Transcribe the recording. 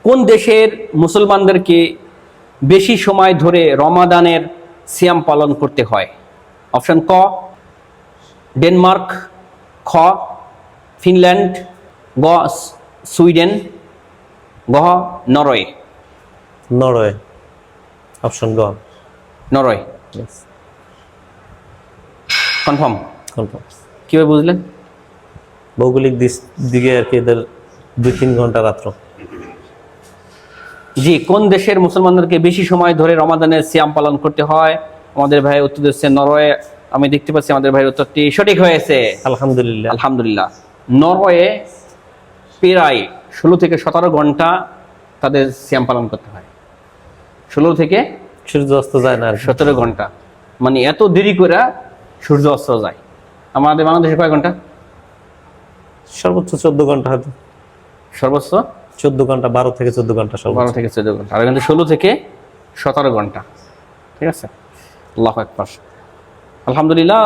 কোন দেশের মুসলমানদেরকে বেশি সময় ধরে রমাদানের সিয়াম পালন করতে হয়? অপশন ক ডেনমার্ক, খ ফিনল্যান্ড, গ সুইডেন, গ নরওয়ে। নরওয়ে, অপশন গ। Norway confirm? কনফার্ম। কিভাবে বুঝলেন? ভৌগোলিক দিকে আর কি এদের 2-3 ঘন্টা রাত্র। জি, কোন দেশের মুসলমানদেরকে বেশি সময় ধরে রমাদানের সিয়াম পালন করতে হয়? আমাদের ভাই উত্তর দিচ্ছে নরওয়ে। আমি দেখতে পাচ্ছি আমাদের ভাইয়ের উত্তরটি সঠিক হয়েছে, আলহামদুলিল্লাহ। আলহামদুলিল্লাহ। নরওয়ে প্রায় 16 থেকে 17 ঘন্টা তাদের সিয়াম পালন করতে হয়। 16 থেকে সূর্য অস্ত যায় না আর কি। 17 ঘন্টা, মানে এত দেরি করে সূর্য অস্ত যায়। আমাদের বাংলাদেশে কয় ঘন্টা? সর্বোচ্চ 14 ঘন্টা, হয়তো সর্বোচ্চ 14 ঘন্টা, 12 থেকে 14 ঘন্টা 12 থেকে 14 ঘন্টা, আর কিন্তু 16 থেকে 17 ঘন্টা। ঠিক আছে, আল্লাহু আকবার, আলহামদুলিল্লাহ।